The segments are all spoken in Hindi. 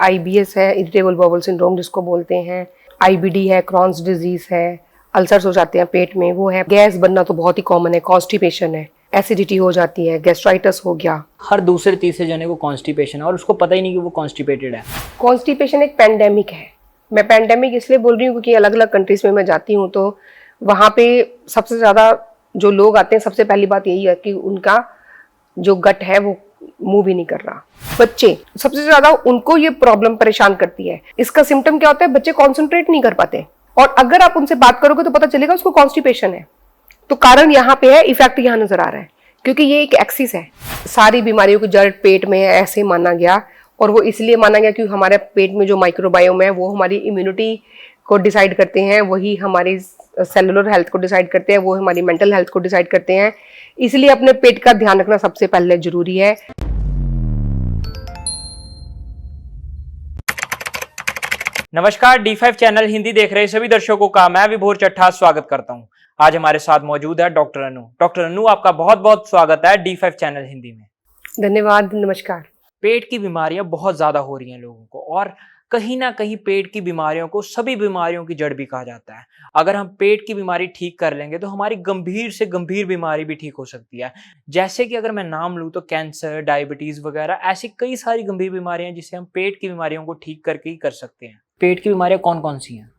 IBS है, इरिटेबल बाउल सिंड्रोम जिसको बोलते हैं, IBD है, क्रॉन्स डिजीज है, अल्सर्स हो जाते हैं पेट में, वो है, गैस बनना तो बहुत ही कॉमन है, कॉन्स्टिपेशन है, एसिडिटी हो जाती है, गैस्ट्राइटिस हो गया। हर दूसरे तीसरे जने को कॉन्स्टिपेशन है और उसको पता ही नहीं कि वो कॉन्स्टिपेटेड है। कॉन्स्टिपेशन एक पैंडेमिक है। मैं पैंडेमिक इसलिए बोल रही हूँ क्योंकि अलग अलग कंट्रीज में मैं जाती हूँ तो वहाँ पे सबसे ज़्यादा जो लोग आते हैं, सबसे पहली बात यही है कि उनका जो गट है वो मूव भी नहीं कर रहा। बच्चे सबसे ज्यादा उनको ये प्रॉब्लम परेशान करती है। इसका सिम्टम क्या होता है, बच्चे कॉन्सेंट्रेट नहीं कर पाते और अगर आप उनसे बात करोगे तो पता चलेगा उसको कॉन्स्टिपेशन है। तो कारण यहाँ पे है, इफेक्ट यहाँ नजर आ रहा है क्योंकि ये एक एक्सिस है। सारी बीमारियों की जड़ पेट में है ऐसे माना गया, और वो इसलिए माना गया क्योंकि हमारे पेट में जो माइक्रोबायोम है वो हमारी इम्यूनिटी को डिसाइड करते हैं, वही हमारी सेलुलर हेल्थ को डिसाइड करते हैं, वो हमारी मेंटल हेल्थ को डिसाइड करते हैं। इसलिए अपने पेट का ध्यान रखना सबसे पहले जरूरी है। नमस्कार, D5 चैनल हिंदी देख रहे सभी दर्शकों का मैं विभोर चट्ठा स्वागत करता हूं। आज हमारे साथ मौजूद है डॉक्टर अनु। डॉक्टर अनु, आपका बहुत बहुत स्वागत है D5 चैनल हिंदी में। धन्यवाद, नमस्कार। पेट की बीमारियां बहुत ज्यादा हो रही हैं लोगों को, और कहीं ना कहीं पेट की बीमारियों को सभी बीमारियों की जड़ भी कहा जाता है। अगर हम पेट की बीमारी ठीक कर लेंगे तो हमारी गंभीर से गंभीर बीमारी भी ठीक हो सकती है। जैसे कि अगर मैं नाम लूँ तो कैंसर, डायबिटीज वगैरह ऐसी कई सारी गंभीर बीमारियां जिसे हम पेट की बीमारियों को ठीक करके ही कर सकते हैं। पेट की बीमारियां कौन कौन सी हैं?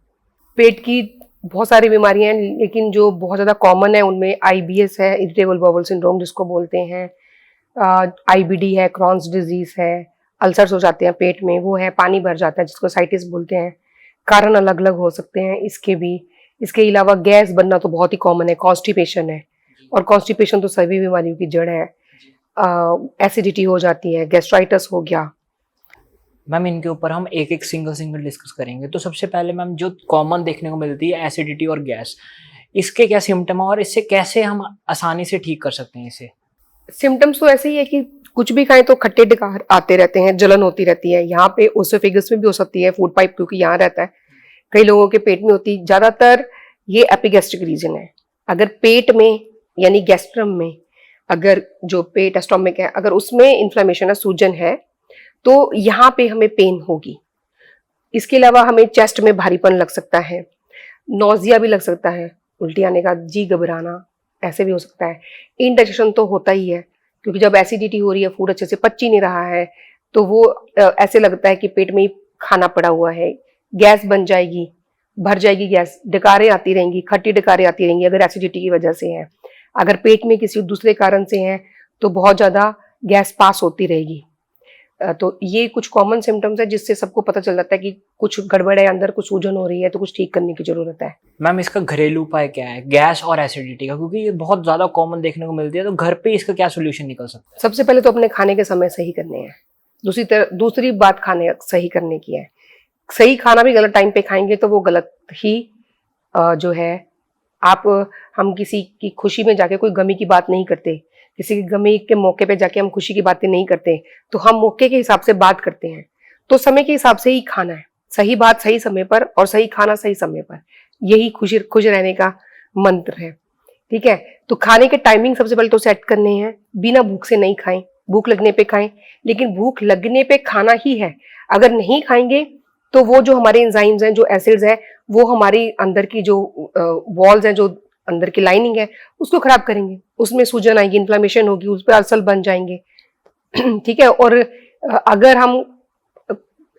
पेट की बहुत सारी बीमारियां हैं, लेकिन जो बहुत ज्यादा कॉमन है उनमें IBS है, इरिटेबल बाउल सिंड्रोम जिसको बोलते हैं, IBD है, क्रॉन्स डिजीज है, अल्सर्स हो जाते हैं पेट में, वो है, पानी भर जाता है जिसको साइटिस बोलते हैं। कारण अलग अलग हो सकते हैं इसके भी। इसके अलावा गैस बनना तो बहुत ही कॉमन है, कॉन्स्टिपेशन है, और कॉन्स्टिपेशन तो सभी बीमारियों की जड़ है। एसिडिटी हो जाती है, गैस्ट्राइटिस हो गया। मैम, इनके ऊपर हम एक एक सिंगल डिस्कस करेंगे। तो सबसे पहले मैम, जो कॉमन देखने को मिलती है एसिडिटी और गैस, इसके क्या सिम्टम है और इससे कैसे हम आसानी से ठीक कर सकते हैं इसे? सिम्टम्स तो ऐसे ही है कि कुछ भी खाएं तो खट्टे डकार आते रहते हैं, जलन होती रहती है। यहाँ पे ओसोफेगस में भी हो सकती है, फूड पाइप क्योंकि यहाँ रहता है, कई लोगों के पेट में होती है। ज्यादातर ये एपिगैस्ट्रिक रीजन है। अगर पेट में यानी गैस्ट्रम में, अगर जो पेट स्टोमक है, अगर उसमें इन्फ्लेमेशन है, सूजन है, तो यहाँ पे हमें पेन होगी। इसके अलावा हमें चेस्ट में भारीपन लग सकता है, नौजिया भी लग सकता है, उल्टी आने का, जी घबराना, ऐसे भी हो सकता है। इंडाइजेशन तो होता ही है क्योंकि जब एसिडिटी हो रही है, फूड अच्छे से पच ही नहीं रहा है, तो वो ऐसे लगता है कि पेट में ही खाना पड़ा हुआ है। गैस बन जाएगी, भर जाएगी गैस, डकारें आती रहेंगी, खट्टी डकारें आती रहेंगी अगर एसिडिटी की वजह से है। अगर पेट में किसी दूसरे कारण से है तो बहुत ज्यादा गैस पास होती रहेगी। तो ये कुछ कॉमन सिम्टम्स है जिससे सबको पता चल जाता है कि कुछ गड़बड़ है, अंदर कुछ सूजन हो रही है, तो कुछ ठीक करने की जरूरत है। मैम, इसका घरेलू उपाय क्या है गैस और एसिडिटी का, क्योंकि ये बहुत ज्यादा कॉमन देखने को मिलती है, तो घर पे इसका क्या सोल्यूशन निकल सकता है? सबसे पहले तो अपने खाने के समय सही करने हैं। दूसरी बात खाने सही करने की है। सही खाना भी गलत टाइम पे खाएंगे तो वो गलत ही जो है। हम किसी की खुशी में जाके कोई गमी की बात नहीं करते, किसी की गमी के मौके पे जाके हम खुशी की बातें नहीं करते, तो हम मौके के हिसाब से बात करते हैं। तो समय के हिसाब से ही खाना है, सही बात सही समय पर और सही खाना सही समय पर, यही खुश रहने का मंत्र है। ठीक है, तो खाने के टाइमिंग सबसे पहले तो सेट करने हैं। बिना भूख से नहीं खाएं, भूख लगने पे खाएं, लेकिन भूख लगने पे खाना ही है। अगर नहीं खाएंगे तो वो जो हमारे एंजाइम्स हैं, जो एसिड्स हैं, वो हमारी अंदर की जो वॉल्स हैं, जो अंदर की लाइनिंग है, उसको खराब करेंगे। उसमें सूजन आएगी, इन्फ्लेमेशन होगी, उस पर अल्सर बन जाएंगे। ठीक है, और अगर हम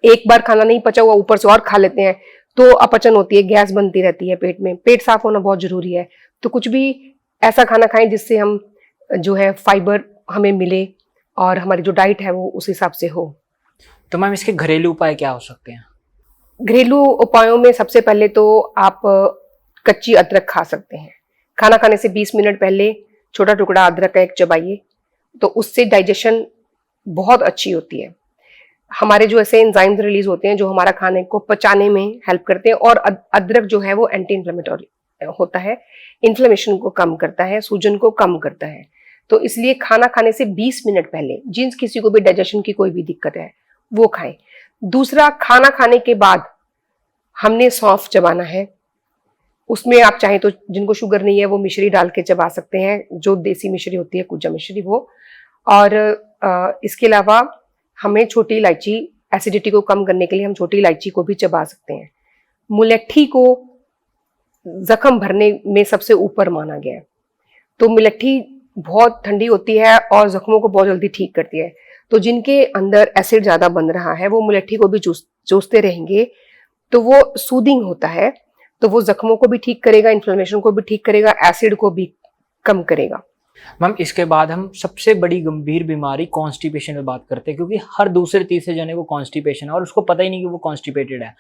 एक बार खाना नहीं पचा हुआ ऊपर से और खा लेते हैं तो अपचन होती है, गैस बनती रहती है पेट में। पेट साफ होना बहुत जरूरी है। तो कुछ भी ऐसा खाना खाएं जिससे हम जो है फाइबर हमें मिले और हमारी जो डाइट है वो उस हिसाब से हो। तो मैम, इसके घरेलू उपाय क्या हो सकते हैं? घरेलू उपायों में सबसे पहले तो आप कच्ची अदरक खा सकते हैं। खाना खाने से 20 मिनट पहले छोटा टुकड़ा अदरक का एक चबाइए, तो उससे डाइजेशन बहुत अच्छी होती है। हमारे जो ऐसे एंजाइम्स रिलीज होते हैं जो हमारा खाने को पचाने में हेल्प करते हैं, और अदरक जो है वो एंटी इन्फ्लेमेटरी होता है, इन्फ्लेमेशन को कम करता है, सूजन को कम करता है। तो इसलिए खाना खाने से 20 मिनट पहले जिस किसी को भी डाइजेशन की कोई भी दिक्कत है वो खाएं। दूसरा, खाना खाने के बाद हमने सौंफ चबाना है। उसमें आप चाहें तो, जिनको शुगर नहीं है वो मिश्री डाल के चबा सकते हैं, जो देसी मिश्री होती है, कुजा मिश्री, वो। और इसके अलावा हमें छोटी इलायची एसिडिटी को कम करने के लिए हम छोटी इलायची को भी चबा सकते हैं। मुलट्ठी को जख्म भरने में सबसे ऊपर माना गया है। तो मुलट्ठी बहुत ठंडी होती है और जख्मों को बहुत जल्दी ठीक करती है। तो जिनके अंदर एसिड ज्यादा बन रहा है वो मुलट्ठी को भी चूसते रहेंगे तो वो सूदिंग होता है, तो वो जख्मों को भी ठीक करेगा, इन्फ्लेमेशन को भी ठीक करेगा, एसिड को भी कम करेगा। मैम इसके बाद हम सबसे बड़ी गंभीर बीमारी कॉन्स्टिपेशन में बात करते हैं, क्योंकि हर दूसरे तीसरे जने को कॉन्स्टिपेशन है और उसको पता ही नहीं कि वो कॉन्स्टिपेटेड है।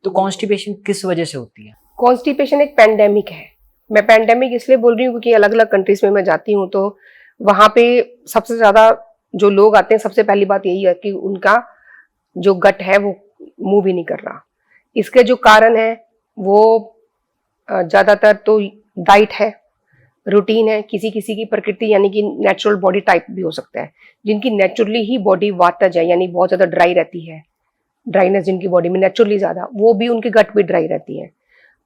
तो कॉन्स्टिपेशन किस वजह से होती है? कॉन्स्टिपेशन एक पैंडेमिक है। मैं पैंडेमिक इसलिए बोल रही हूँ क्योंकि अलग अलग कंट्रीज में मैं जाती हूँ तो वहां पे सबसे ज्यादा जो लोग आते हैं सबसे पहली बात यही है कि उनका जो गट है वो मूव ही नहीं कर रहा। इसके जो कारण है वो ज्यादातर तो डाइट है, रूटीन है, किसी किसी की प्रकृति यानी कि नेचुरल बॉडी टाइप भी हो सकता है। जिनकी नेचुरली ही बॉडी वातज है यानी बहुत ज्यादा ड्राई रहती है, ड्राइनेस जिनकी बॉडी में नेचुरली ज्यादा, वो भी उनकी गट भी ड्राई रहती है।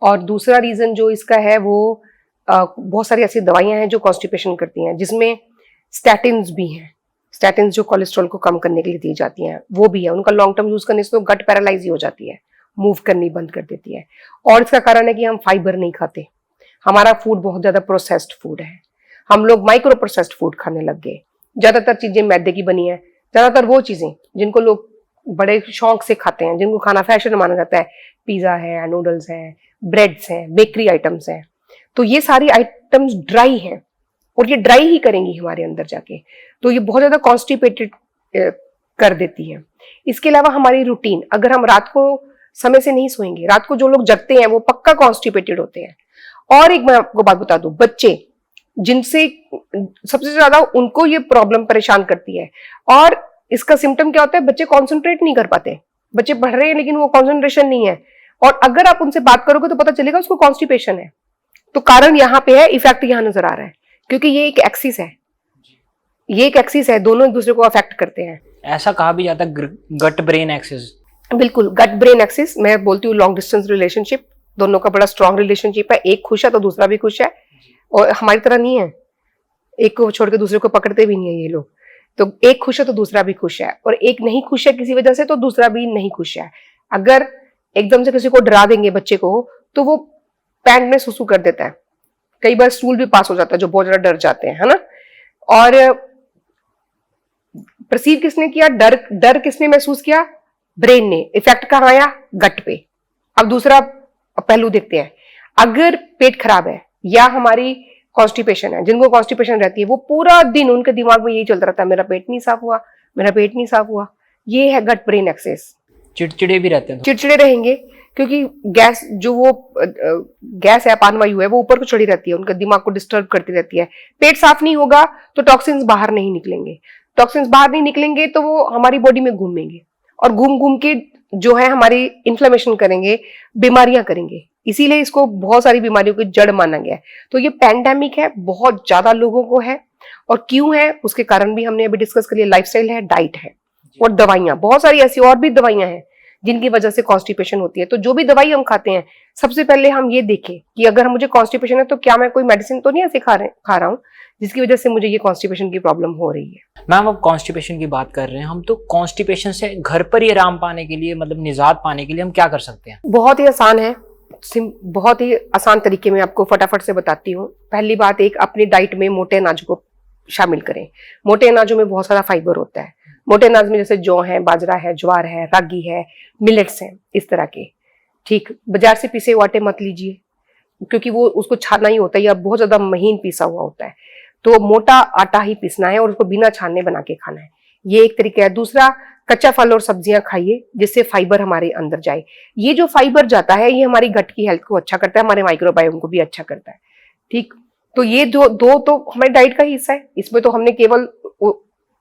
और दूसरा रीजन जो इसका है वो बहुत सारी ऐसी दवाइयां हैं जो कॉन्स्टिपेशन करती हैं, जिसमें स्टैटिन्स भी हैं। स्टैटिन्स जो कोलेस्ट्रॉल को कम करने के लिए दी जाती हैं वो भी है। उनका लॉन्ग टर्म यूज करने से तो गट पैरालाइज ही हो जाती है, मूव करनी बंद कर देती है। और इसका कारण है कि हम फाइबर नहीं खाते। हमारा फूड बहुत ज्यादा प्रोसेस्ड फूड है। हम लोग माइक्रो प्रोसेस्ड फूड खाने लग गए। ज्यादातर चीजें मैदे की बनी है, ज्यादातर वो चीजें जिनको लोग बड़े शौक से खाते हैं, जिनको खाना फैशन माना जाता है, पिज्जा है, नूडल्स है, ब्रेड्स हैं, बेकरी आइटम्स हैं। तो ये सारी आइटम्स ड्राई हैं और ये ड्राई ही करेंगी हमारे अंदर जाके, तो ये बहुत ज्यादा कॉन्स्टिपेटेड कर देती है। इसके अलावा हमारी रूटीन, अगर हम रात को समय से नहीं सोएंगे, रात को जो लोग जगते हैं वो पक्का कॉन्स्टिपेटेड होते हैं। और एक मैं आपको बात बता दूं, बच्चे जिनसे सबसे ज्यादा उनको ये प्रॉब्लम परेशान करती है। और इसका सिम्टम क्या होता है, बच्चे कॉन्सेंट्रेट नहीं कर पाते। बच्चे पढ़ रहे हैं लेकिन वो कॉन्सेंट्रेशन नहीं है, और अगर आप उनसे बात करोगे तो पता चलेगा उसको कॉन्स्टिपेशन है। तो कारण यहाँ पे है, इफेक्ट यहाँ नजर आ रहा है, क्योंकि ये एक एक्सिस है, ये एक एक्सिस है, दोनों एक दूसरे को अफेक्ट करते हैं। ऐसा कहा भी जाता है गट ब्रेन एक्सिस। बिल्कुल, गट ब्रेन एक्सिस। मैं बोलती हूँ लॉन्ग डिस्टेंस रिलेशनशिप, दोनों का बड़ा स्ट्रॉन्ग रिलेशनशिप है। एक खुश है तो दूसरा भी खुश है, और हमारी तरह नहीं है एक को छोड़ के दूसरे को पकड़ते भी नहीं है ये लोग। तो एक खुश है तो दूसरा भी खुश है, और एक नहीं खुश है किसी वजह से तो दूसरा भी नहीं खुश है। अगर एकदम से किसी को डरा देंगे बच्चे को तो वो पैंट में सुसु कर देता है, कई बार स्टूल भी पास हो जाता है, जो बहुत ज्यादा डर जाते हैं, है ना। और परसीव किसने किया, डर किसने महसूस किया, ब्रेन ने। इफेक्ट कहाँ आया, गट पे। अब दूसरा पहलू देखते हैं, अगर पेट खराब है या हमारी कॉन्स्टिपेशन है, जिनको कॉन्स्टिपेशन रहती है वो पूरा दिन उनके दिमाग में यही चलता रहता है, मेरा पेट नहीं साफ हुआ, मेरा पेट नहीं साफ हुआ। ये है गट ब्रेन एक्सेस। चिड़चिड़े भी रहते हैं, चिड़चिड़े रहेंगे क्योंकि गैस जो वो गैस है, पानवायु है, वो ऊपर को चढ़ी रहती है, उनका दिमाग को डिस्टर्ब करती रहती है। पेट साफ नहीं होगा तो टॉक्सिन्स बाहर नहीं निकलेंगे, टॉक्सिन्स बाहर नहीं निकलेंगे तो वो हमारी बॉडी में घूमेंगे, और घूम घूम के जो है हमारी इन्फ्लेमेशन करेंगे, बीमारियां करेंगे। इसीलिए इसको बहुत सारी बीमारियों की जड़ माना गया है। तो ये पैंडेमिक है, बहुत ज्यादा लोगों को है। और क्यों है उसके कारण भी हमने अभी डिस्कस कर लिया, लाइफस्टाइल है, डाइट है, और दवाइयां, बहुत सारी ऐसी और भी दवाइयां हैं जिनकी वजह से कॉन्स्टिपेशन होती है। तो जो भी दवाई हम खाते हैं, सबसे पहले हम ये देखें कि अगर मुझे कॉन्स्टिपेशन है तो क्या मैं कोई मेडिसिन तो नहीं ऐसे खा रहा हूँ जिसकी वजह से मुझे ये कॉन्स्टिपेशन की प्रॉब्लम हो रही है। मैम अब कॉन्स्टिपेशन की बात कर रहे हैं हम, तो कॉन्स्टिपेशन से घर पर ही आराम पाने के लिए, मतलब निजात पाने के लिए हम क्या कर सकते हैं? बहुत ही आसान है, बहुत ही आसान तरीके में आपको फटाफट से बताती हूँ। पहली बात, एक अपनी डाइट में मोटे अनाजों को शामिल करें। मोटे अनाजों में बहुत सारा फाइबर होता है। मोटे अनाज में जैसे जौ है, बाजरा है, ज्वार है, रागी है, मिलेट्स हैं, इस तरह के। ठीक, बाजार से पिसे हुए आटे मत लीजिए क्योंकि वो उसको छानना ही होता है या बहुत ज्यादा महीन पिसा हुआ होता है। तो मोटा आटा ही पीसना है और उसको बिना छानने बना के खाना है। ये एक तरीका है। दूसरा, कच्चा फल और सब्जियां खाइए जिससे फाइबर हमारे अंदर जाए। ये जो फाइबर जाता है ये हमारी गट की हेल्थ को अच्छा करता है, हमारे माइक्रोबायोम को भी अच्छा करता है। ठीक, तो ये दो तो हमारी डाइट का ही हिस्सा है। इसमें तो हमने केवल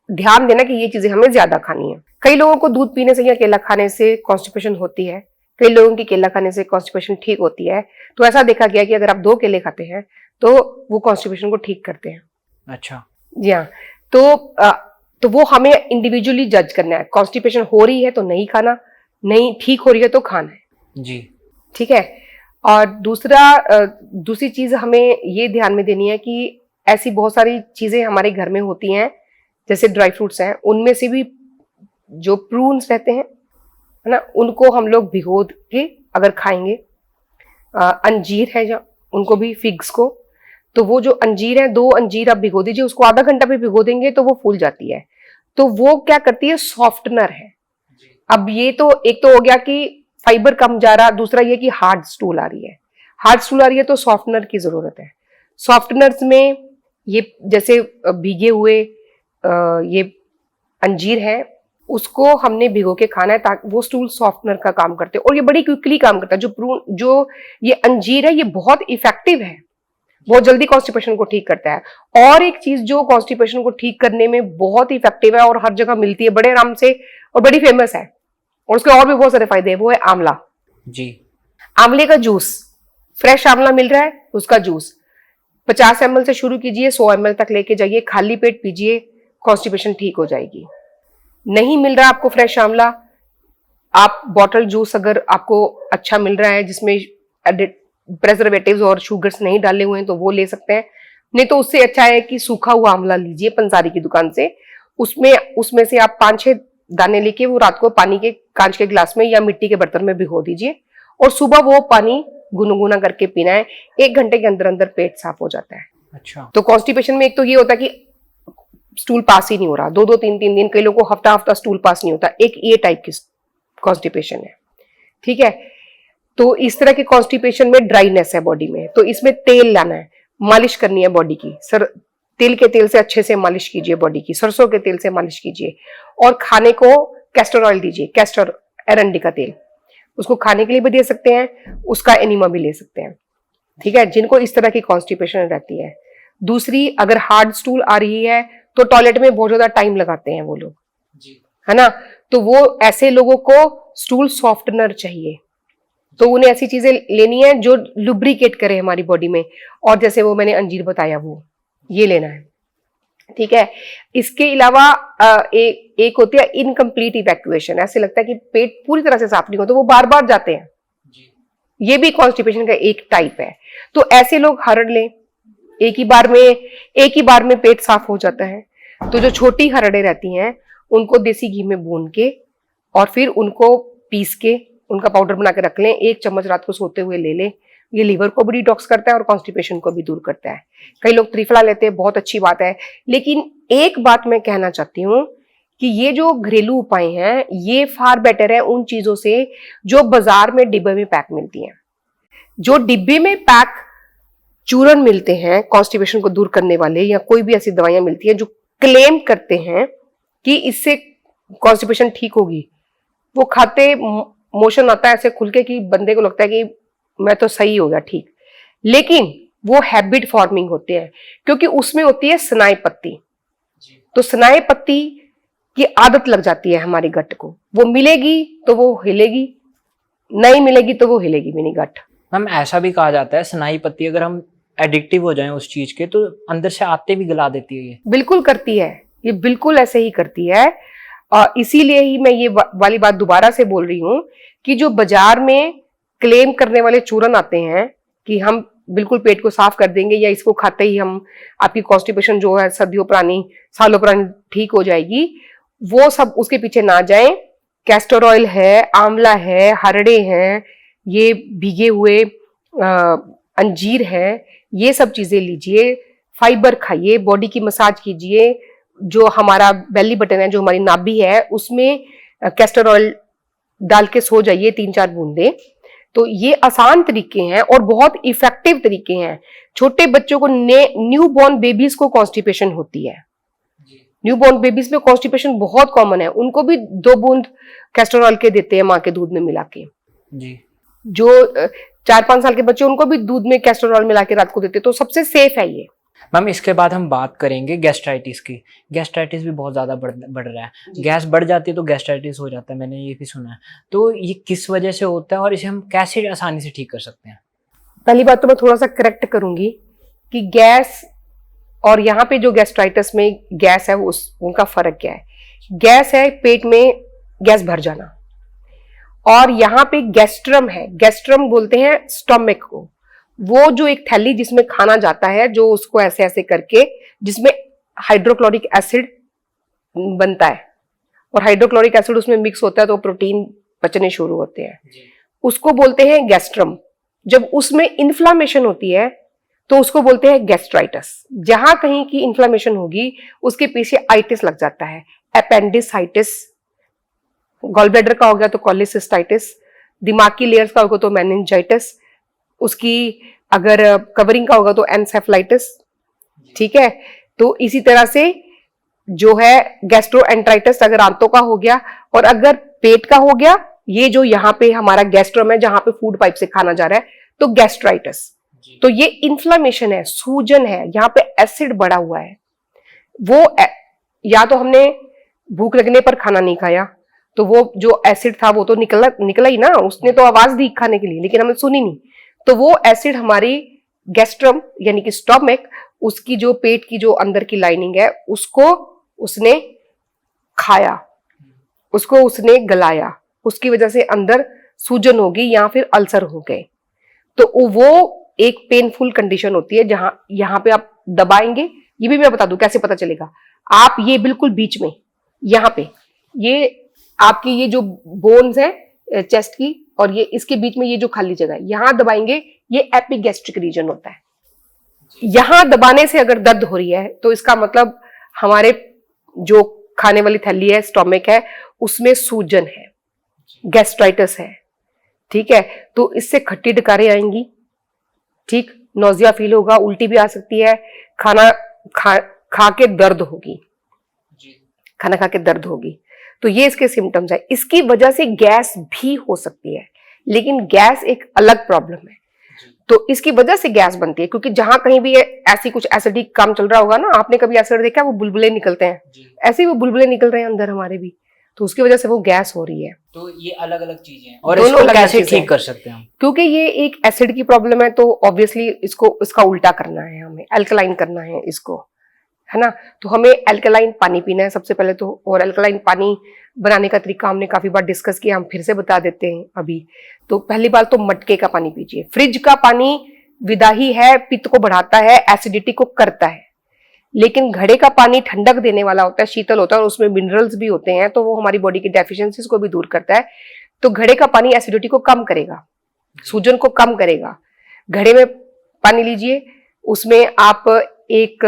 ध्यान देना कि ये चीजें हमें ज्यादा खानी है। कई लोगों को दूध पीने से या केला खाने से कॉन्स्टिपेशन होती है, कई लोगों की केला खाने से कॉन्स्टिपेशन ठीक होती है। तो ऐसा देखा गया कि अगर आप 2 केले खाते हैं तो वो कॉन्स्टिपेशन को ठीक करते हैं। अच्छा, जी हाँ। तो वो हमें इंडिविजुअली जज करना है। कॉन्स्टिपेशन हो रही है तो नहीं खाना, नहीं ठीक हो रही है तो खाना है जी, ठीक है। और दूसरी चीज हमें ये ध्यान में देनी है कि ऐसी बहुत सारी चीजें हमारे घर में होती हैं, जैसे ड्राई फ्रूट्स हैं, उनमें से भी जो प्रून्स रहते हैं है ना, उनको हम लोग भिगो के अगर खाएंगे। अंजीर है या उनको भी, फिग्स को, तो वो जो अंजीर है, 2 अंजीर आप भिगो दीजिए, उसको आधा घंटा भी भिगो देंगे तो वो फूल जाती है। तो वो क्या करती है, सॉफ्टनर है। अब ये तो एक तो हो गया कि फाइबर कम जा रहा, दूसरा ये कि हार्ड स्टूल आ रही है। हार्ड स्टूल आ रही है तो सॉफ्टनर की जरूरत है। सॉफ्टनर्स में ये जैसे भीगे हुए ये अंजीर है, उसको हमने भिगो के खाना है ताकि वो स्टूल सॉफ्टनर का काम करते हैं और ये बड़ी क्विकली काम करता है। जो ये अंजीर है ये बहुत इफेक्टिव है, बहुत जल्दी कॉन्स्टिपेशन को ठीक करता है। और एक चीज जो कॉन्स्टिपेशन को ठीक करने में बहुत इफेक्टिव है और हर जगह मिलती है बड़े आराम से और बड़ी फेमस है, और उसके और भी बहुत सारे फायदे हैं, वो है आंवला जी। आंवले का जूस, फ्रेश आंवला मिल रहा है उसका जूस 50 ml से शुरू कीजिए, 100 ml तक लेके जाइए, खाली पेट पीजिए, कॉन्स्टिपेशन ठीक हो जाएगी। नहीं मिल रहा आपको फ्रेश आंवला, आप बॉटल जूस अगर आपको अच्छा मिल रहा है जिसमें प्रेजर्वेटिव्स और शुगर्स नहीं डाले हुए हैं तो वो ले सकते हैं। नहीं तो उससे अच्छा है कि सूखा हुआ आंवला लीजिए पंसारी की दुकान से, उसमें से आप 5-6 दाने लेके वो रात को पानी के कांच के गिलास में या मिट्टी के बर्तन में भिगो दीजिए और सुबह वो पानी गुनगुना करके पीना है। 1 घंटे के अंदर अंदर पेट साफ हो जाता है। अच्छा। तो कॉन्स्टिपेशन में एक तो ये होता है कि स्टूल पास ही नहीं हो रहा, 2-2 3-3 दिन, कई लोगों को हफ्ता स्टूल पास नहीं होता, एक ये टाइप की कॉन्स्टिपेशन है। ठीक है, तो इस तरह के कॉन्स्टिपेशन में ड्राइनेस है बॉडी में, तो इसमें तेल लाना है, मालिश करनी है बॉडी की। तिल के तेल से अच्छे से मालिश कीजिए बॉडी की, सरसों के तेल से मालिश कीजिए और खाने को कैस्टर ऑयल दीजिए, कैस्टर एरंडी का तेल, उसको खाने के लिए भी दे सकते हैं, उसका एनिमा भी ले सकते हैं। ठीक है, जिनको इस तरह की कॉन्स्टिपेशन रहती है। दूसरी, अगर हार्ड स्टूल आ रही है तो टॉयलेट में बहुत ज्यादा टाइम लगाते हैं वो लोग जी, है ना, तो वो ऐसे लोगों को स्टूल सॉफ्टनर चाहिए। तो उन्हें ऐसी चीजें लेनी है जो लुब्रिकेट करे हमारी बॉडी में, और जैसे वो मैंने अंजीर बताया वो ये लेना है। ठीक है, इसके अलावा एक होती है इनकम्प्लीट इवैक्यूएशन, ऐसे लगता है कि पेट पूरी तरह से साफ नहीं हो तो वो बार बार जाते हैं जी। ये भी कॉन्स्टिपेशन का एक टाइप है। तो ऐसे लोग हरड़ लें, एक ही बार में पेट साफ हो जाता है। तो जो छोटी हरड़ें रहती हैं उनको देसी घी में भून के और फिर उनको पीस के उनका पाउडर बना के रख लें, 1 चम्मच रात को सोते हुए ले लें। ये लीवर को भी डिटॉक्स करता है और कॉन्स्टिपेशन को भी दूर करता है। कई लोग त्रिफला लेते हैं, बहुत अच्छी बात है, लेकिन एक बात मैं कहना चाहती हूँ कि ये जो घरेलू उपाय हैं ये फार बेटर है उन चीजों से जो बाजार में डिब्बे में पैक मिलती हैं। जो डिब्बे में पैक चूर्ण मिलते हैं कॉन्स्टिपेशन को दूर करने वाले, या कोई भी ऐसी दवाइयां मिलती हैं जो क्लेम करते हैं कि इससे कॉन्स्टिपेशन ठीक होगी, वो खाते मोशन आता है ऐसे खुल के कि बंदे को लगता है कि मैं तो सही हो गया ठीक, लेकिन वो हैबिट फॉर्मिंग होते हैं क्योंकि उसमें होती है सनाई पत्ती। तो सनाई पत्ती की आदत लग जाती है हमारी गट को, वो मिलेगी तो वो हिलेगी, नहीं मिलेगी तो वो हिलेगी भी नहीं गट। मैम ऐसा भी कहा जाता है सनाई पत्ती अगर हम एडिक्टिव हो जाएं उस चीज के तो अंदर से आते भी गला देती है। ये बिल्कुल करती है, ये बिल्कुल ऐसे ही करती है। इसीलिए ही मैं ये वाली बात दोबारा से बोल रही हूँ कि जो बाजार में क्लेम करने वाले चूर्ण आते हैं कि हम बिल्कुल पेट को साफ कर देंगे या इसको खाते ही हम आपकी कॉन्स्टिपेशन जो है सदियों पुरानी सालों पुरानी ठीक हो जाएगी, वो सब उसके पीछे ना जाएं। कैस्टर ऑयल है, आंवला है, हरड़े हैं, ये भीगे हुए अंजीर है, ये सब चीजें लीजिए, फाइबर खाइए, बॉडी की मसाज कीजिए। जो हमारा बेली बटन है, जो हमारी नाभि है, उसमें कैस्टर ऑयल डाल के सो जाइए 3-4 बूंदे। तो ये आसान तरीके हैं और बहुत इफेक्टिव तरीके हैं। छोटे बच्चों को, न्यू बॉर्न बेबीज को कॉन्स्टिपेशन होती है, न्यू बॉर्न बेबीज में कॉन्स्टिपेशन बहुत कॉमन है, उनको भी 2 बूंद कैस्टर ऑयल के देते हैं माँ के दूध में मिला के जी। जो 4-5 साल के बच्चे उनको भी दूध में कैस्टर ऑयल मिला के रात को देते हैं, तो सबसे सेफ है ये। मैम इसके बाद हम बात करेंगे गैस्ट्राइटिस की। गैस्ट्राइटिस भी बहुत ज्यादा बढ़ रहा है, गैस बढ़ जाती है तो गैस्ट्राइटिस हो जाता है, मैंने ये भी सुना है। तो ये किस वजह से होता है और इसे हम कैसे आसानी से ठीक कर सकते हैं? पहली बात तो मैं थोड़ा सा करेक्ट करूंगी कि गैस और यहाँ पे जो गैस्ट्राइटिस में गैस है उनका फर्क क्या है। गैस है पेट में गैस भर जाना, और यहाँ पे गैस्ट्रम है, गैस्ट्रम बोलते हैं स्टोमक को, वो जो एक थैली जिसमें खाना जाता है, जो उसको ऐसे ऐसे करके, जिसमें हाइड्रोक्लोरिक एसिड बनता है और हाइड्रोक्लोरिक एसिड उसमें मिक्स होता है तो प्रोटीन पचने शुरू होते हैं, जी, उसको बोलते हैं गैस्ट्रम। जब उसमें इन्फ्लामेशन होती है तो उसको बोलते हैं गैस्ट्राइटिस। जहां कहीं की इन्फ्लामेशन होगी उसके पीछे आइटिस लग जाता है, एपेंडिसाइटिस, गॉल ब्लैडर का हो गया तो कॉलिसिस्टाइटिस, दिमाग की लेयर्स का होगा तो मेनिंजाइटिस, उसकी अगर कवरिंग का होगा तो एनसेफलाइटिस। ठीक है, तो इसी तरह से जो है गैस्ट्रोएंटराइटिस अगर आंतों का हो गया, और अगर पेट का हो गया, ये जो यहाँ पे हमारा गैस्ट्रम है जहां पे फूड पाइप से खाना जा रहा है, तो गैस्ट्राइटिस। तो ये इन्फ्लामेशन है, सूजन है, यहाँ पे एसिड बढ़ा हुआ है। या तो हमने भूख लगने पर खाना नहीं खाया, तो वो जो एसिड था वो तो निकला ही ना, उसने तो आवाज दी खाने के लिए लेकिन हमने सुनी नहीं, तो वो एसिड हमारी गैस्ट्रम यानी कि स्टोमक, उसकी जो पेट की जो अंदर की लाइनिंग है उसको उसने खाया, उसको उसने गलाया, उसकी वजह से अंदर सूजन होगी या फिर अल्सर हो गए। तो वो एक पेनफुल कंडीशन होती है जहां यहाँ पे आप दबाएंगे, ये भी मैं बता दूं कैसे पता चलेगा। आप ये बिल्कुल बीच में यहाँ पे, ये आपकी ये जो बोन्स है चेस्ट की और ये इसके बीच में ये जो खाली जगह है, यहां दबाएंगे, ये एपिगैस्ट्रिक रीजन होता है। यहां दबाने से अगर दर्द हो रही है तो इसका मतलब हमारे जो खाने वाली थैली है, स्टोमक है, उसमें सूजन है, गैस्ट्राइटिस है। ठीक है, तो इससे खट्टी डकारें आएंगी, ठीक, नोजिया फील होगा, उल्टी भी आ सकती है, खाना खा के दर्द होगी, खाना खा के दर्द होगी। तो ये इसके सिम्टम्स है। इसकी वजह से गैस भी हो सकती है, लेकिन गैस एक अलग प्रॉब्लम है। तो इसकी वजह से गैस बनती है क्योंकि जहां कहीं भी ऐसी कुछ एसिडिक काम चल रहा होगा ना, आपने कभी एसिड देखा, वो बुलबुले निकलते हैं, ऐसे ही वो बुलबुले निकल रहे हैं अंदर हमारे भी, तो उसकी वजह से वो गैस हो रही है। तो ये अलग अलग चीजें हैं और दोनों इसको अलग-अलग कैसे चीजें ठीक कर सकते हैं हम? क्योंकि ये एक एसिड की प्रॉब्लम है तो ऑब्वियसली इसका उल्टा करना है, हमें अल्कलाइन करना है इसको, है ना। तो हमें अल्कलाइन पानी पीना है सबसे पहले तो, और अल्कलाइन पानी बनाने का तरीका हमने काफी बार डिस्कस किया, हम फिर से बता देते हैं अभी। तो पहली बात तो मटके का पानी पीजिए। फ्रिज का पानी विदाही है, पित्त को बढ़ाता है, एसिडिटी को करता है, लेकिन घड़े का पानी ठंडक देने वाला होता है, शीतल होता है और उसमें मिनरल्स भी होते हैं, तो वो हमारी बॉडी की डेफिशिएंसीज को भी दूर करता है। तो घड़े का पानी एसिडिटी को कम करेगा, सूजन को कम करेगा। घड़े में पानी लीजिए, उसमें आप एक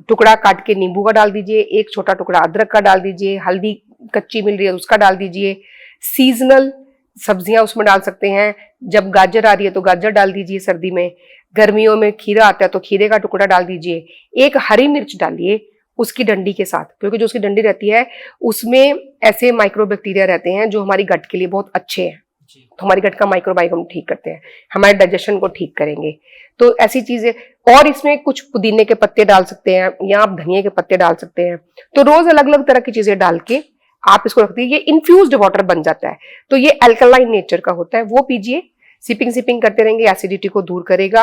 टुकड़ा काट के नींबू का डाल दीजिए, एक छोटा टुकड़ा अदरक का डाल दीजिए, हल्दी कच्ची मिल रही है उसका डाल दीजिए, सीजनल सब्जियां उसमें डाल सकते हैं, जब गाजर आ रही है तो गाजर डाल दीजिए, सर्दी में, गर्मियों में खीरा आता है तो खीरे का टुकड़ा डाल दीजिए, एक हरी मिर्च डालिए उसकी डंडी के साथ, क्योंकि जो उसकी डंडी रहती है उसमें ऐसे माइक्रोबैक्टीरिया रहते हैं जो हमारी गट के लिए बहुत अच्छे हैं, तो हमारी गट का माइक्रोबायोम ठीक करते हैं, हमारे डाइजेशन को ठीक करेंगे। तो ऐसी चीजें, और इसमें कुछ पुदीने के पत्ते डाल सकते हैं या आप धनिया के पत्ते डाल सकते हैं। तो रोज अलग अलग तरह की चीजें डाल के आप इसको रख दीजिए, ये इन्फ्यूज्ड वाटर बन जाता है। तो ये अल्कलाइन नेचर का होता है, वो पीजिए, सिपिंग करते रहेंगे, एसिडिटी को दूर करेगा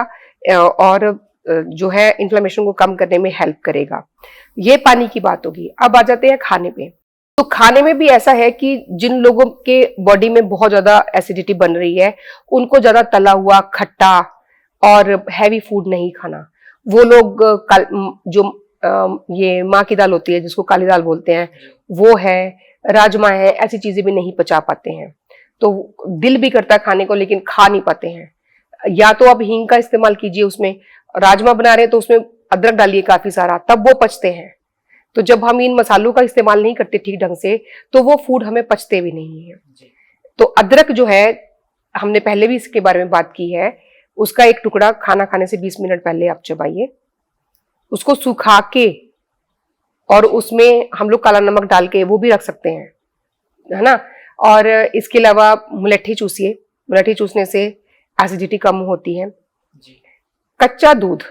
और जो है इन्फ्लेमेशन को कम करने में हेल्प करेगा। ये पानी की बात होगी। अब आ जाते हैं खाने पे। तो खाने में भी ऐसा है कि जिन लोगों के बॉडी में बहुत ज्यादा एसिडिटी बन रही है, उनको ज्यादा तला हुआ, खट्टा और हैवी फूड नहीं खाना। वो लोग जो ये माँ की दाल होती है जिसको काली दाल बोलते हैं, वो है, राजमा है, ऐसी चीजें भी नहीं पचा पाते हैं। तो दिल भी करता है खाने को लेकिन खा नहीं पाते हैं। या तो आप हींग का इस्तेमाल कीजिए, उसमें राजमा बना रहे हैं तो उसमें अदरक डालिए काफी सारा, तब वो पचते हैं। तो जब हम इन मसालों का इस्तेमाल नहीं करते ठीक ढंग से तो वो फूड हमें पचते भी नहीं है। तो अदरक जो है, हमने पहले भी इसके बारे में बात की है, उसका एक टुकड़ा खाना खाने से 20 मिनट पहले आप चबाइए, उसको सुखा के और उसमें हम लोग काला नमक डाल के वो भी रख सकते हैं, है ना। और इसके अलावा मुलट्ठी चूसिए, मुलट्ठी चूसने से एसिडिटी कम होती है। कच्चा दूध,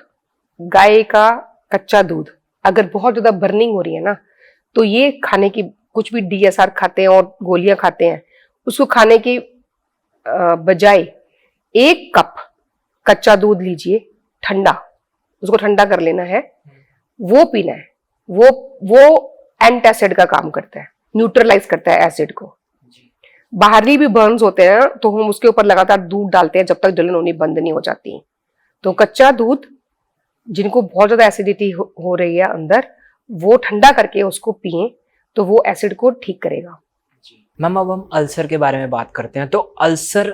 गाय का कच्चा दूध, अगर बहुत ज्यादा बर्निंग हो रही है ना, तो ये खाने की, कुछ भी DSR खाते हैं और गोलियां खाते हैं, उसको खाने की बजाय 1 कप कच्चा दूध लीजिए, ठंडा, उसको ठंडा कर लेना है, वो पीना है। वो एंटासिड का काम करता है, न्यूट्रलाइज करता है एसिड को। बाहरी भी बर्न्स होते हैं तो हम उसके ऊपर लगातार दूध डालते हैं जब तक जलन होनी बंद नहीं हो जाती। तो कच्चा दूध, जिनको बहुत ज्यादा एसिडिटी हो रही है अंदर, वो ठंडा करके उसको पिए तो वो एसिड को ठीक करेगा। मैम अब हम अल्सर के बारे में बात करते हैं। तो अल्सर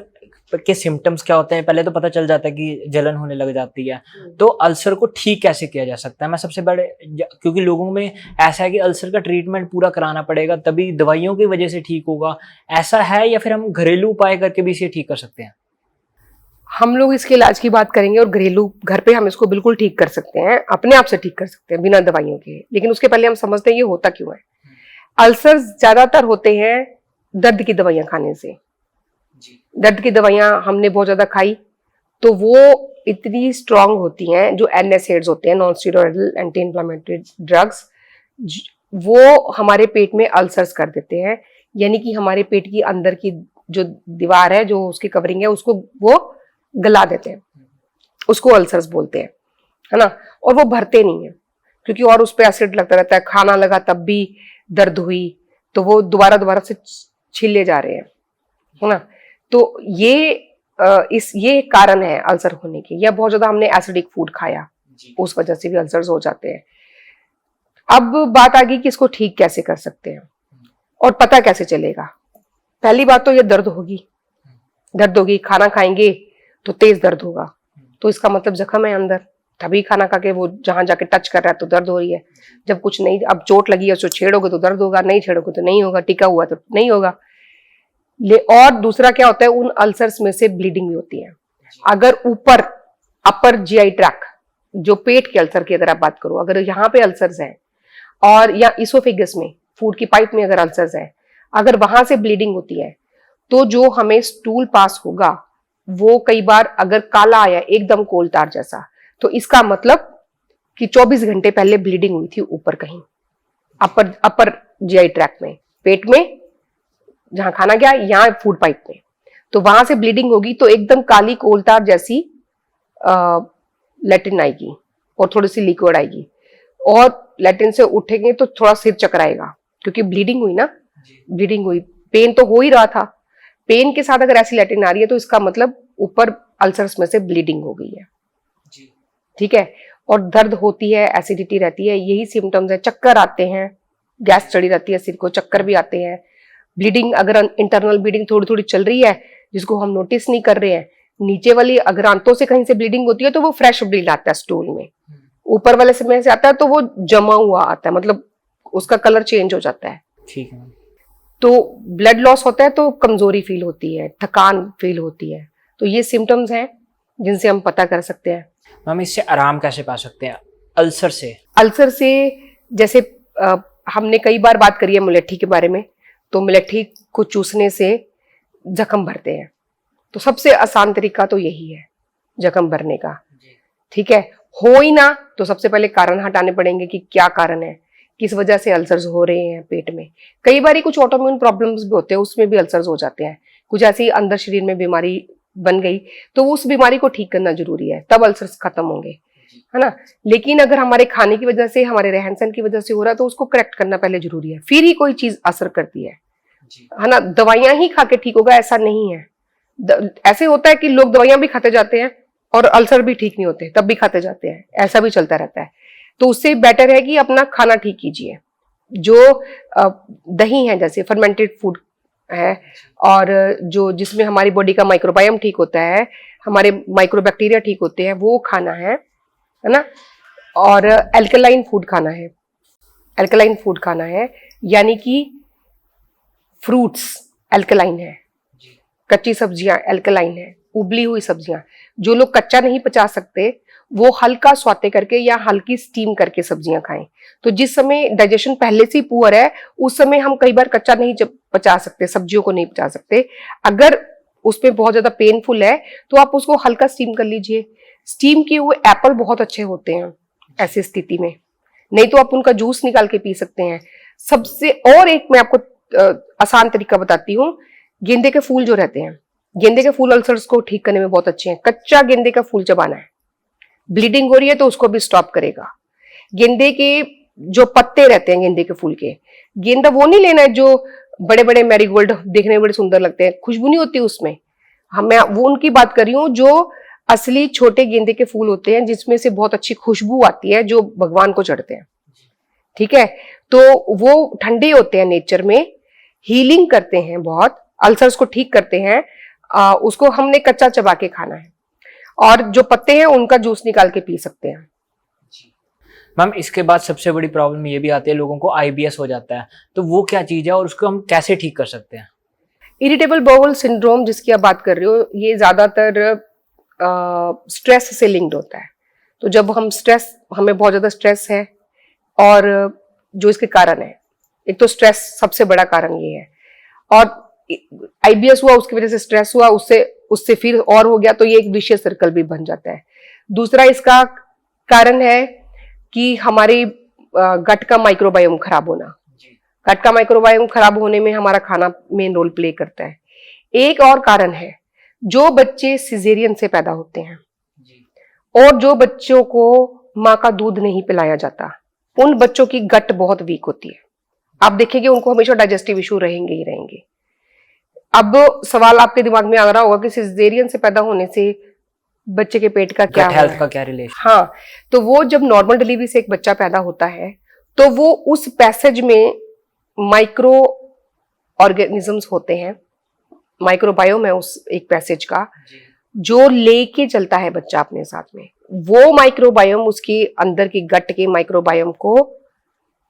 के सिम्टम्स क्या होते हैं? पहले तो पता चल जाता है कि जलन होने लग जाती है। तो अल्सर को ठीक कैसे किया जा सकता है? मैं सबसे बड़े क्योंकि लोगों में ऐसा है कि अल्सर का ट्रीटमेंट पूरा कराना पड़ेगा तभी दवाइयों की वजह से ठीक होगा, ऐसा है या फिर हम घरेलू उपाय करके भी इसे ठीक कर सकते हैं? हम लोग इसके इलाज की बात करेंगे और घरेलू घर पे हम इसको बिल्कुल ठीक कर सकते हैं, अपने आप से ठीक कर सकते हैं बिना दवाइयों के। लेकिन उसके पहले हम समझते हैं ये होता क्यों है। अल्सर ज्यादातर होते हैं दर्द की दवाइयां खाने से। दर्द की दवाइयां हमने बहुत ज्यादा खाई तो वो इतनी स्ट्रांग होती हैं, जो NSAIDs होते हैं, non steroidal anti inflammatory drugs, वो हमारे पेट में अल्सर्स कर देते हैं। यानी कि हमारे पेट की अंदर की जो दीवार है, जो उसकी कवरिंग है, उसको वो गला देते हैं, उसको अल्सर्स बोलते हैं, है ना। और वो भरते नहीं है क्योंकि और उस पर एसिड लगता रहता है, खाना लगा तब भी दर्द हुई तो वो दोबारा से छिले जा रहे हैं, है ना। तो ये कारण है अल्सर होने के, या बहुत ज्यादा हमने एसिडिक फूड खाया उस वजह से भी अल्सर्स हो जाते हैं। अब बात आ गई कि इसको ठीक कैसे कर सकते हैं और पता कैसे चलेगा। पहली बात तो ये दर्द होगी, खाना खाएंगे तो तेज दर्द होगा, तो इसका मतलब जख्म है अंदर, तभी खाना खा के वो जहां जाके टच कर रहा है तो दर्द हो रही है। जब कुछ नहीं, अब चोट लगी है उसको छेड़ोगे तो दर्द होगा, नहीं छेड़ोगे तो नहीं होगा, टिका हुआ तो नहीं होगा। और दूसरा क्या होता है, उन अल्सर्स में से ब्लीडिंग भी होती है। अगर ऊपर अपर GI ट्रैक, जो पेट के अल्सर की अगर आप बात करो, अगर यहाँ पे अल्सर्स हैं और या इसोफेगस में, फूड की पाइप में अगर अल्सर्स है, अगर वहां से ब्लीडिंग होती है तो जो हमें स्टूल पास होगा वो कई बार अगर काला आया एकदम कोलतार जैसा, तो इसका मतलब कि 24 घंटे पहले ब्लीडिंग हुई थी ऊपर कहीं अपर GI ट्रैक में, पेट में जहां खाना गया, यहाँ फूड पाइप में, तो वहां से ब्लीडिंग होगी तो एकदम काली कोलतार जैसी लैट्रिन आएगी और थोड़ी सी लिक्विड आएगी, और लैट्रिन से उठेंगे तो थोड़ा सिर चकराएगा क्योंकि ब्लीडिंग हुई ना, ब्लीडिंग हुई, पेन तो हो ही रहा था, पेन के साथ अगर ऐसी लैट्रिन आ रही है तो इसका मतलब ऊपर अल्सर्स में से ब्लीडिंग हो गई है। ठीक है। और दर्द होती है, एसिडिटी रहती है, यही सिम्टम्स है। चक्कर आते हैं, गैस चढ़ी रहती है सिर को, चक्कर भी आते हैं। ब्लीडिंग अगर इंटरनल ब्लीडिंग थोड़ी थोड़ी चल रही है जिसको हम नोटिस नहीं कर रहे हैं, नीचे वाली अगर आंतों से कहीं से ब्लीडिंग होती है तो वो फ्रेश ब्लीड आता है स्टूल में, ऊपर वाले समय से आता है तो वो जमा हुआ आता है, मतलब उसका कलर चेंज हो जाता है। ठीक है। तो ब्लड लॉस होता है तो कमजोरी फील होती है, थकान फील होती है, तो ये सिम्टम्स हैं जिनसे हम पता कर सकते हैं। मैम इससे आराम कैसे पा सकते हैं अल्सर से? अल्सर से जैसे हमने कई बार बात करी है मुलेठी के बारे में, तो मुलेठी को चूसने से जख्म भरते हैं, तो सबसे आसान तरीका तो यही है जख्म भरने का। ठीक है। हो ही ना तो सबसे पहले कारण हटाने पड़ेंगे कि क्या कारण है, किस वजह से अल्सर्स हो रहे हैं पेट में। कई बार कुछ ऑटोइम्यून प्रॉब्लम्स भी होते हैं, उसमें भी अल्सर्स हो जाते हैं, कुछ ऐसी अंदर शरीर में बीमारी बन गई तो उस बीमारी को ठीक करना जरूरी है, तब अल्सर्स खत्म होंगे, है ना। लेकिन अगर हमारे खाने की वजह से, हमारे रहन सहन की वजह से हो रहा है तो उसको करेक्ट करना पहले जरूरी है, फिर ही कोई चीज असर करती है ना। दवाइयां ही खा के ठीक होगा ऐसा नहीं है। ऐसे होता है कि लोग दवाइयां भी खाते जाते हैं और अल्सर भी ठीक नहीं होते, तब भी खाते जाते हैं, ऐसा भी चलता रहता है। तो उससे बेटर है कि अपना खाना ठीक कीजिए। जो दही है, जैसे फर्मेंटेड फूड है, और जो जिसमें हमारी बॉडी का माइक्रोबायोम ठीक होता है, हमारे माइक्रोबैक्टीरिया ठीक होते हैं, वो खाना है ना। और एल्कलाइन फूड खाना है, एल्कलाइन फूड खाना है, यानी कि फ्रूट्स एल्कलाइन है, कच्ची सब्जियां एल्कलाइन है, उबली हुई सब्जियां। जो लोग कच्चा नहीं पचा सकते वो हल्का स्वाते करके या हल्की स्टीम करके सब्जियां खाएं। तो जिस समय डाइजेशन पहले से ही पुअर है उस समय हम कई बार कच्चा नहीं पचा सकते, सब्जियों को नहीं पचा सकते। अगर उसमें बहुत ज्यादा पेनफुल है तो आप उसको हल्का स्टीम कर लीजिए। स्टीम किए हुए एप्पल बहुत अच्छे होते हैं ऐसी स्थिति में, नहीं तो आप उनका जूस निकाल के पी सकते हैं। सबसे और एक मैं आपको आसान तरीका बताती हूँ, गेंदे के फूल जो रहते हैं, गेंदे के फूल अल्सर्स को ठीक करने में बहुत अच्छे हैं। कच्चा गेंदे का फूल चबाना है, ब्लीडिंग हो रही है तो उसको भी स्टॉप करेगा। गेंदे के जो पत्ते रहते हैं गेंदे के फूल के, गेंदा वो नहीं लेना है जो बड़े बड़े मैरीगोल्ड देखने में बड़े सुंदर लगते हैं, खुशबू नहीं होती उसमें, मैं वो उनकी बात कर रही हूँ जो असली छोटे गेंदे के फूल होते हैं जिसमें से बहुत अच्छी खुशबू आती है, जो भगवान को चढ़ते हैं। ठीक है। तो वो ठंडे होते हैं नेचर में, हीलिंग करते हैं, बहुत अल्सर्स को ठीक करते हैं, उसको हमने कच्चा चबा के खाना है। और जो पत्ते हैं उनका जूस निकाल के पी सकते हैं। मैम इसके बाद सबसे बड़ी प्रॉब्लम ये भी आती है, लोगों को आईबीएस हो जाता है, तो वो क्या चीज है और उसको हम कैसे ठीक कर सकते हैं? इरिटेबल बाउल सिंड्रोम जिसकी आप बात कर रहे हो, ये ज्यादातर स्ट्रेस से लिंक्ड होता है। तो जब हमें बहुत ज्यादा स्ट्रेस है, और जो इसके कारण है, एक तो स्ट्रेस सबसे बड़ा कारण ये है, और आईबीएस हुआ उसकी वजह से स्ट्रेस हुआ, उससे फिर और हो गया, तो ये एक विशियस सर्कल भी बन जाता है। दूसरा इसका कारण है कि हमारी गट का माइक्रोबायोम खराब होना। गट का माइक्रोबायोम खराब होने में हमारा खाना मेन रोल प्ले करता है। एक और कारण है, जो बच्चे सिजेरियन से पैदा होते हैं और जो बच्चों को माँ का दूध नहीं पिलाया जाता, उन बच्चों की गट बहुत वीक होती है। आप देखेंगे उनको हमेशा डाइजेस्टिव इशू रहेंगे ही रहेंगे। अब सवाल आपके दिमाग में आ रहा होगा कि सिजेरियन से पैदा होने से बच्चे के पेट का क्या हेल्थ का क्या रिलेशन? हाँ, तो वो जब नॉर्मल डिलीवरी से एक बच्चा पैदा होता है, तो वो उस पैसेज में माइक्रो ऑर्गेनिजम्स होते हैं, माइक्रोबायोम है उस एक पैसेज का, जो लेके चलता है बच्चा अपने साथ में। वो माइक्रोबायोम उसके अंदर की गट के माइक्रोबायोम को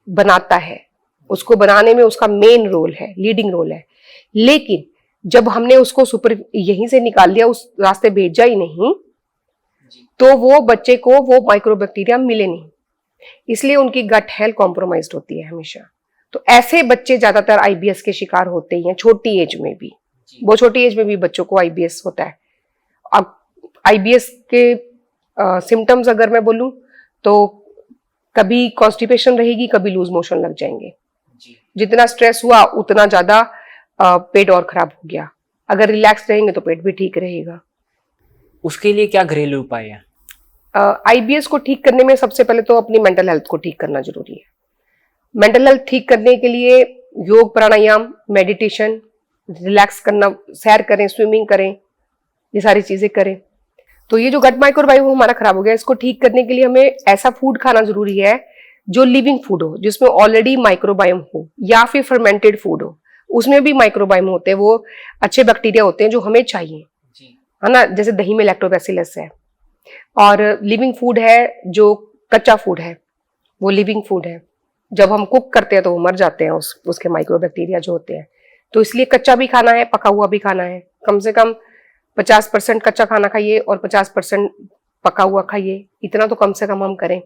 बनाता है, उसको बनाने में उसका मेन रोल है, लीडिंग रोल है। लेकिन जब हमने उसको यहीं से निकाल दिया, उस रास्ते भेजा ही नहीं, तो वो बच्चे को वो माइक्रोबैक्टीरिया मिले नहीं, इसलिए उनकी गट हेल्थ कॉम्प्रोमाइज्ड होती है हमेशा। तो ऐसे बच्चे ज्यादातर आईबीएस के शिकार होते हैं, छोटी एज में भी। बहुत छोटी एज में भी बच्चों को आईबीएस होता है। अब आईबीएस के सिम्टम्स अगर मैं बोलूं तो कभी कॉन्स्टिपेशन रहेगी, कभी लूज मोशन लग जाएंगे। जितना स्ट्रेस हुआ उतना ज्यादा पेट और खराब हो गया। अगर रिलैक्स रहेंगे तो पेट भी ठीक रहेगा। उसके लिए क्या घरेलू उपाय है? आईबीएस को ठीक करने में सबसे पहले तो अपनी मेंटल हेल्थ को ठीक करना जरूरी है। मेंटल हेल्थ ठीक करने के लिए योग, प्राणायाम, मेडिटेशन, रिलैक्स करना, सैर करें, स्विमिंग करें, ये सारी चीजें करें। तो ये जो गट माइक्रोबायोम हमारा खराब हो गया, इसको ठीक करने के लिए हमें ऐसा फूड खाना जरूरी है जो लिविंग फूड हो, जिसमें ऑलरेडी माइक्रोबायोम हो, या फिर फर्मेंटेड फूड हो, उसमें भी माइक्रोबायोम होते हैं, वो अच्छे बैक्टीरिया होते हैं जो हमें चाहिए, है ना। जैसे दही में लैक्टोबैसिलस है। और लिविंग फूड है जो कच्चा फूड है, वो लिविंग फूड है। जब हम कुक करते हैं तो वो मर जाते हैं उसके माइक्रोबैक्टीरिया जो होते हैं। तो इसलिए कच्चा भी खाना है, पका हुआ भी खाना है। कम से कम 50% कच्चा खाना खाइए और 50% पका हुआ खाइए, इतना तो कम से कम हम करें।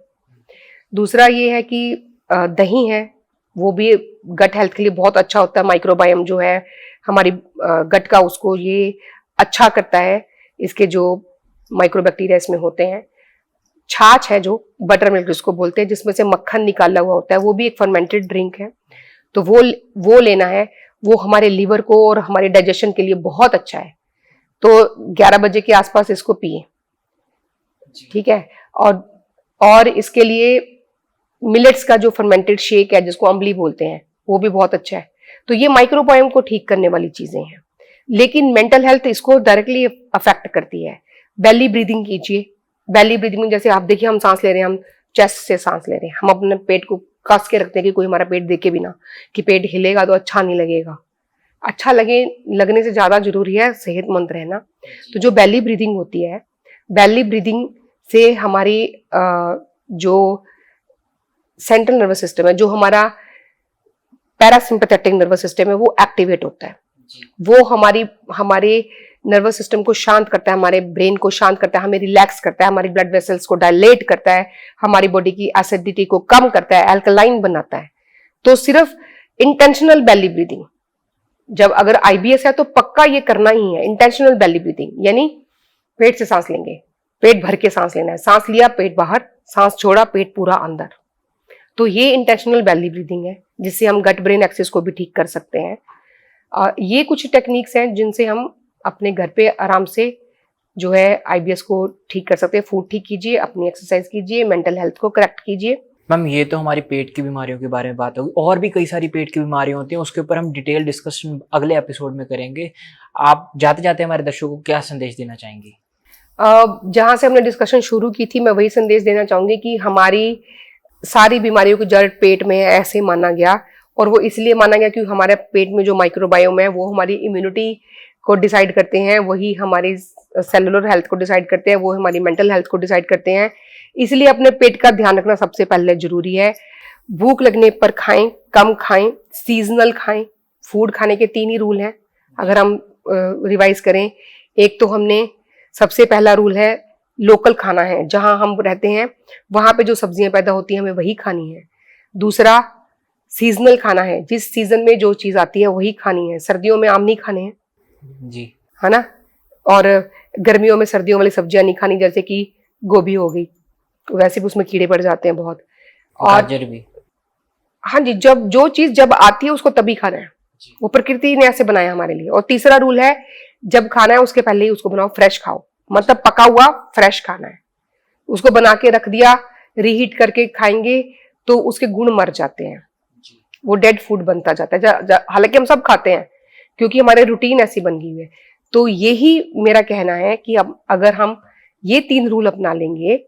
दूसरा ये है कि दही है, वो भी गट हेल्थ के लिए बहुत अच्छा होता है। माइक्रोबायोम जो है हमारी गट का, उसको ये अच्छा करता है, इसके जो माइक्रोबैक्टीरिया इसमें होते हैं। छाछ है जो बटर मिल्क जिसको बोलते हैं, जिसमें से मक्खन निकाला हुआ होता है, वो भी एक फर्मेंटेड ड्रिंक है, तो वो लेना है। वो हमारे लीवर को और हमारे डाइजेशन के लिए बहुत अच्छा है। तो 11 बजे के आसपास इसको पिए, ठीक है। और इसके लिए मिलेट्स का जो फर्मेंटेड शेक है, जिसको अम्बली बोलते हैं, वो भी बहुत अच्छा है। तो ये माइक्रोबायोम को ठीक करने वाली चीजें हैं। लेकिन मेंटल हेल्थ इसको डायरेक्टली अफेक्ट करती है। बेली ब्रीदिंग कीजिए। बेली ब्रीदिंग में जैसे आप देखिए, हम सांस ले रहे हैं, हम चेस्ट से सांस ले रहे हैं, हम अपने पेट को कस के रखते हैं कि कोई हमारा पेट देखे बिना, कि पेट हिलेगा तो अच्छा नहीं लगेगा। अच्छा लगने से ज्यादा जरूरी है सेहतमंद रहना। तो जो बेली ब्रीदिंग होती है, बेली ब्रीदिंग से हमारी जो सेंट्रल नर्वस सिस्टम है, जो हमारा पैरासिम्पैथेटिक नर्वस सिस्टम है, वो एक्टिवेट होता है। वो हमारे नर्वस सिस्टम को शांत करता है, हमारे ब्रेन को शांत करता है, हमें रिलैक्स करता है, हमारी ब्लड वेसल्स को डायलेट करता है, हमारी बॉडी की एसिडिटी को कम करता है, अल्कलाइन बनाता है। तो सिर्फ इंटेंशनल बेली ब्रीदिंग, जब अगर आईबीएस है तो पक्का ये करना ही है, इंटेंशनल बेली ब्रीदिंग, यानी पेट से सांस लेंगे, पेट भर के सांस लेना है, सांस लिया पेट बाहर, सांस छोड़ा पेट पूरा अंदर। तो ये इंटेंशनल बेली ब्रीदिंग है, जिससे हम गट ब्रेन एक्सिस को भी ठीक कर सकते हैं। ये कुछ टेक्निक्स हैं जिनसे हम अपने घर पे आराम से जो है आईबीएस को ठीक कर सकते हैं। फूड ठीक कीजिए, अपनी एक्सरसाइज कीजिए, मेंटल हेल्थ को करेक्ट कीजिए। मैम ये तो हमारी पेट की बीमारियों के बारे में बात होगी, और भी कई सारी पेट की बीमारियां होती हैं, उसके ऊपर हम डिटेल डिस्कशन अगले एपिसोड में करेंगे। आप जाते जाते हमारे दर्शकों को क्या संदेश देना चाहेंगी? जहां से हमने डिस्कशन शुरू की थी, मैं वही संदेश देना चाहूंगी कि हमारी सारी बीमारियों की जड़ पेट में है, ऐसे माना गया, और वो इसलिए माना गया क्योंकि हमारे पेट में जो माइक्रोबायोम है वो हमारी इम्यूनिटी को डिसाइड करते हैं, वही हमारी सेलुलर हेल्थ को डिसाइड करते हैं, वो हमारी मेंटल हेल्थ को डिसाइड करते हैं। इसलिए अपने पेट का ध्यान रखना सबसे पहले जरूरी है। भूख लगने पर खाएं, कम खाएं, सीजनल खाएं। फूड खाने के 3 ही रूल हैं अगर हम रिवाइज करें। एक तो हमने सबसे पहला रूल है लोकल खाना है, जहां हम रहते हैं वहां पे जो सब्जियां पैदा होती हैं हमें वही खानी है। दूसरा सीजनल खाना है, जिस सीजन में जो चीज आती है वही खानी है। सर्दियों में आम नहीं खाने हैं जी, है ना, और गर्मियों में सर्दियों वाली सब्जियां नहीं खानी, जैसे कि गोभी हो गई, वैसे भी उसमें कीड़े पड़ जाते हैं बहुत। और गाजर भी। हाँ जी, जब जो चीज जब आती है उसको तभी खाना है, वो प्रकृति ने ऐसे बनाया हमारे लिए। और तीसरा रूल है जब खाना है उसके पहले ही उसको बनाओ, फ्रेश खाओ, मतलब पका हुआ फ्रेश खाना है। उसको बना के रख दिया, रीहीट करके खाएंगे तो उसके गुण मर जाते हैं, वो डेड फूड बनता जाता है। हालांकि हम सब खाते हैं क्योंकि हमारे रूटीन ऐसी बन गई है। तो यही मेरा कहना है कि अब अगर हम ये 3 रूल अपना लेंगे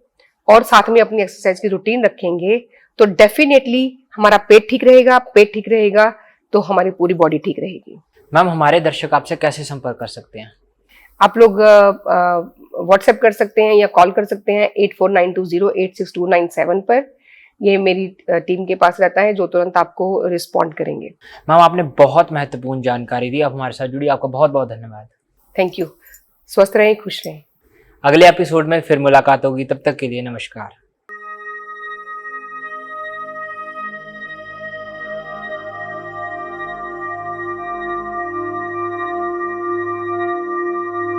और साथ में अपनी एक्सरसाइज की रूटीन रखेंगे तो डेफिनेटली हमारा पेट ठीक रहेगा। पेट ठीक रहेगा तो हमारी पूरी बॉडी ठीक रहेगी। मैम, हमारे दर्शक आपसे कैसे संपर्क कर सकते हैं? आप लोग व्हाट्सएप कर सकते हैं या कॉल कर सकते हैं 8492086297 पर। ये मेरी टीम के पास रहता है जो तुरंत आपको रिस्पॉन्ड करेंगे। मैम, आपने बहुत महत्वपूर्ण जानकारी दी, आप हमारे साथ जुड़ी, आपका बहुत बहुत धन्यवाद। Thank you. स्वस्थ रहें, खुश रहें। अगले एपिसोड में फिर मुलाकात होगी, तब तक के लिए नमस्कार।